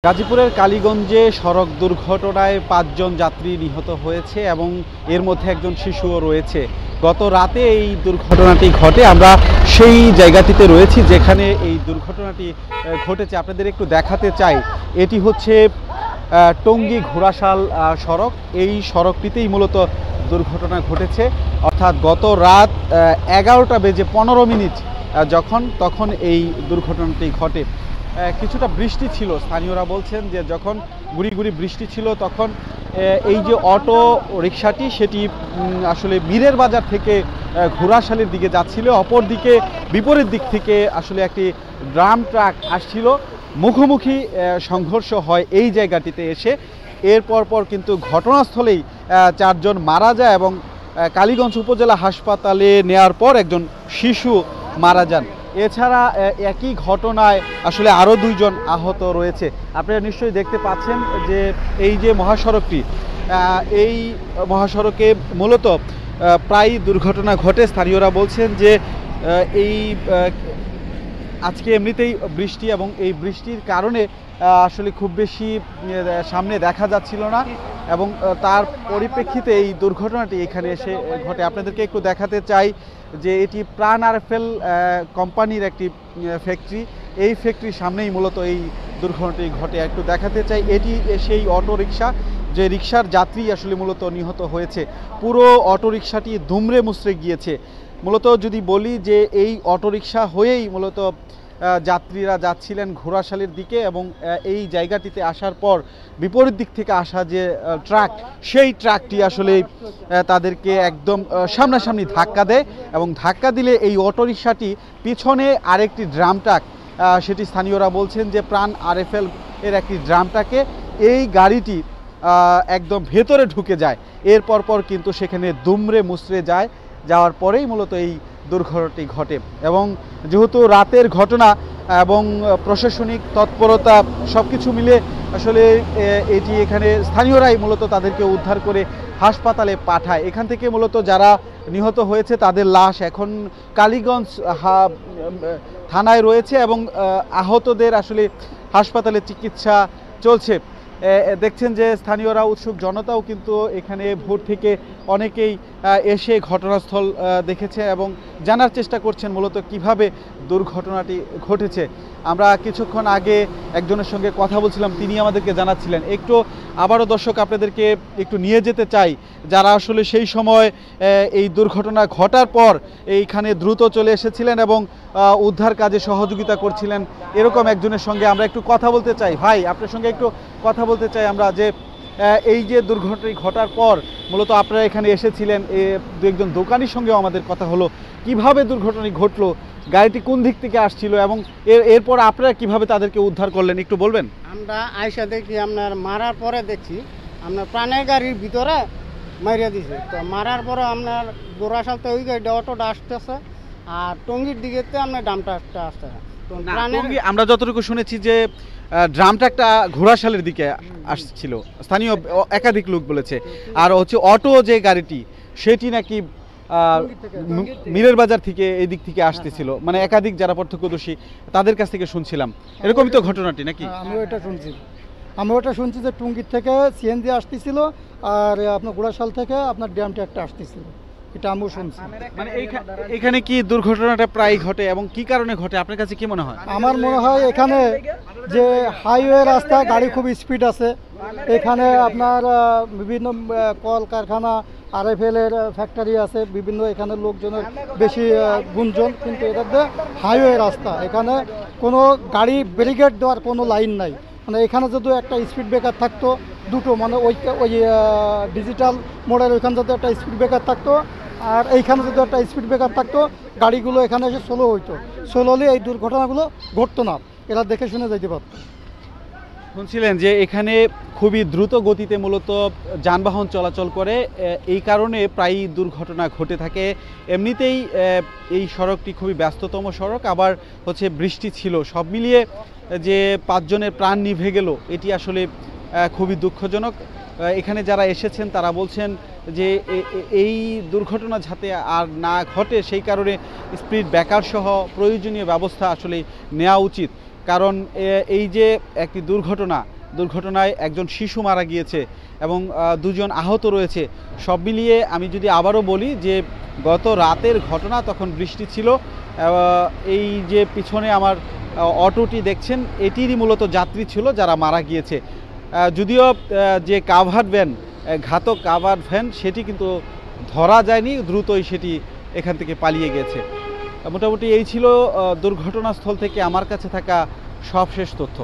গাজীপুরের কালীগঞ্জে সড়ক দুর্ঘটনায় ৫ জন যাত্রী নিহত হয়েছে এবং এর মধ্যে একজন শিশুও রয়েছে। গত রাতে এই দুর্ঘটনাটি ঘটে। আমরা সেই জায়গাটিতে রয়েছি যেখানে এই দুর্ঘটনাটি ঘটেছে। আপনাদের একটু দেখাতে চাই, এটি হচ্ছে টঙ্গী ঘোড়াশাল সড়ক। এই সড়কটিতেই মূলত দুর্ঘটনা ঘটেছে, অর্থাৎ গত রাত 11টা বেজে 15 মিনিট তখন এই দুর্ঘটনাটি ঘটে। কিছুটা বৃষ্টি ছিল, স্থানীয়রা বলছেন যে যখন গুড়ি গুড়ি বৃষ্টি ছিল তখন এই যে অটো রিকশাটি সেটি আসলে মীরের বাজার থেকে ঘোড়াশালের দিকে যাচ্ছিল, অপরদিকে বিপরীত দিক থেকে আসলে একটি ড্রাম ট্রাক আসছিল। মুখোমুখি সংঘর্ষ হয় এই জায়গাটিতে এসে। এর পর কিন্তু ঘটনাস্থলেই 4 জন মারা যায় এবং কালীগঞ্জ উপজেলা হাসপাতালে নেয়ার পর একজন শিশু মারা যান। এছাড়া একই ঘটনায় আসলে আরও 2 জন আহত রয়েছে। আপনারা নিশ্চয়ই দেখতে পাচ্ছেন যে এই যে মহাসড়কটি, এই মহাসড়কে মূলত প্রায় দুর্ঘটনা ঘটে। স্থানীয়রা বলছেন যে এই আজকে এমনিতেই বৃষ্টি এবং এই বৃষ্টির কারণে আসলে খুব বেশি সামনে দেখা যাচ্ছিল না এবং তার পরিপ্রেক্ষিতে এই দুর্ঘটনাটি এখানে এসে ঘটে। আপনাদেরকে একটু দেখাতে চাই যে এটি প্রাণ আরএফএল কোম্পানির একটি ফ্যাক্টরি। এই ফ্যাক্টরির সামনেই মূলত এই দুর্ঘটনাটি ঘটে। একটু দেখাতে চাই, এটি সেই অটো রিকশা, যে রিকশার যাত্রী আসলে মূলত নিহত হয়েছে। পুরো অটো রিকশাটি দুমড়ে মুচড়ে গিয়েছে। মূলত যদি বলি যে এই অটোরিকশা হয়েই মূলত যাত্রীরা যাচ্ছিলেন ঘোড়াশালের দিকে এবং এই জায়গাটিতে আসার পর বিপরীত দিক থেকে আসা যে ট্রাক, সেই ট্রাকটি আসলে তাদেরকে একদম সামনাসামনি ধাক্কা দেয় এবং ধাক্কা দিলে এই অটোরিকশাটি পিছনে আরেকটি ড্রাম ট্রাক, সেটি স্থানীয়রা বলছেন যে প্রাণ আরএফএল এর একটি ড্রাম ট্রাকে এই গাড়িটি একদম ভেতরে ঢুকে যায়। এর পর কিন্তু সেখানে দুমড়ে মুচড়ে যাওয়ার পরেই মূলত এই দুর্ঘটনাটি ঘটে। এবং যেহেতু রাতের ঘটনা এবং প্রশাসনিক তৎপরতা সব কিছু মিলে আসলে এটি এখানে স্থানীয়রাই মূলত তাদেরকে উদ্ধার করে হাসপাতালে পাঠায়। এখান থেকে মূলত যারা নিহত হয়েছে তাদের লাশ এখন কালীগঞ্জ থানায় রয়েছে এবং আহতদের আসলে হাসপাতালে চিকিৎসা চলছে। দেখছেন যে স্থানীয়রা, উৎসুক জনতাও কিন্তু এখানে ভোর থেকে অনেকেই এসে ঘটনাস্থল দেখেছে এবং জানার চেষ্টা করছেন মূলত কিভাবে দুর্ঘটনাটি ঘটেছে। আমরা কিছুক্ষণ আগে একজনের সঙ্গে কথা বলছিলাম, তিনি আমাদেরকে জানাচ্ছিলেন। একটু আবারও দর্শক আপনাদেরকে একটু নিয়ে যেতে চাই, যারা আসলে সেই সময় এই দুর্ঘটনা ঘটার পর এইখানে দ্রুত চলে এসেছিলেন এবং উদ্ধার কাজে সহযোগিতা করছিলেন। এরকম একজনের সঙ্গে আমরা একটু কথা বলতে চাই। ভাই, আপনার সঙ্গে একটু কথা বলতে চাই আমরা, যে এই যে দুর্ঘটনাটি ঘটার পর মূলত আপনারা এখানে এসেছিলেন, 2-1 দোকানির সঙ্গেও আমাদের কথা হলো, কিভাবে দুর্ঘটনাটি ঘটলো, গাড়িটি কোন দিক থেকে আসছিল এবং এরপর আপনারা কিভাবে তাদেরকে উদ্ধার করলেন একটু বলবেন? আমরা আয়সা দেখি আপনার মারার পরে দেখছি আপনার প্রাণের গাড়ির ভিতরে মারিয়া দিছে। তো মারার পরে আপনার গোড়াশালতে ওই গাড়িটা অটোটা আসতেছে আর টঙ্গির দিকে আপনার ডামটা আসতেছে। তো আমরা যতটুকু শুনেছি যে ড্রাম ট্রাকটা ঘোড়াশালের দিকে আসছিল, স্থানীয় একাধিক লোক বলেছে। আর হচ্ছে অটো যে গাড়িটি সেটি নাকি মীরের বাজার থেকে এই দিক থেকে আসতেছিল, মানে একাধিক যারা প্রত্যক্ষদর্শী তাদের কাছ থেকে শুনছিলাম। এরকমই তো ঘটনাটি নাকি? আমি ওটা শুনছি যে টুঙ্গির থেকে সিএনজি আসতেছিল আর আপনার গোড়াশাল থেকে আপনার ড্রাম ট্রাকটা আসতেছিল, এটা আমিও শুনছি। মানে এখানে কি দুর্ঘটনাটা প্রায় ঘটে এবং কি কারণে ঘটে আপনার কাছে কি মনে হয়? আমার মনে হয় এখানে যে হাইওয়ে রাস্তা, গাড়ি খুব স্পিড আছে, এখানে আপনার বিভিন্ন কল কারখানা, আরএফএল এর ফ্যাক্টরি আছে, বিভিন্ন এখানে লোকজনের বেশি গুঞ্জন, কিন্তু এটাতে হাইওয়ে রাস্তা, এখানে কোনো গাড়ি ব্যারিকেড দেওয়ার কোনো লাইন নাই। মানে এখানে যদি একটা স্পিড ব্রেকার থাকতো, দুটো, মানে ওই ডিজিটাল মোড়ের ওইখানে যদি একটা স্পিড ব্রেকার থাকতো আর এইখানে যদি একটা স্পিড ব্রেকার থাকতো, গাড়িগুলো এখানে এসে স্লো হইতো, স্লো হলে এই দুর্ঘটনাগুলো ঘটতো না, এরা দেখে শুনে যেতে পারতো। শুনছিলেন যে এখানে খুবই দ্রুত গতিতে মূলত যানবাহন চলাচল করে, এই কারণে প্রায়ই দুর্ঘটনা ঘটে থাকে। এমনিতেই এই সড়কটি খুবই ব্যস্ততম সড়ক, আবার হচ্ছে বৃষ্টি ছিল, সব মিলিয়ে যে 5 জনের প্রাণ নিভে গেল এটি আসলে খুবই দুঃখজনক। এখানে যারা এসেছেন তারা বলছেন যে এই দুর্ঘটনা যাতে আর না ঘটে সেই কারণে স্পিড ব্রেকার সহ প্রয়োজনীয় ব্যবস্থা আসলে নেওয়া উচিত। কারণ এই যে একটি দুর্ঘটনায় একজন শিশু মারা গিয়েছে এবং দুজন আহত রয়েছে। সব মিলিয়ে আমি যদি আবারও বলি যে গত রাতের ঘটনা, তখন বৃষ্টি ছিল। এই যে পিছনে আমার অটোটি দেখছেন, এটিরই মূলত যাত্রী ছিল যারা মারা গিয়েছে। যদিও যে কাভার্ড ভ্যান, ঘাতক কাভার্ড ভ্যান, সেটি কিন্তু ধরা যায়নি, দ্রুতই সেটি এখান থেকে পালিয়ে গেছে। মোটামুটি এই ছিল দুর্ঘটনাস্থল থেকে আমার কাছে থাকা সবশেষ তথ্য।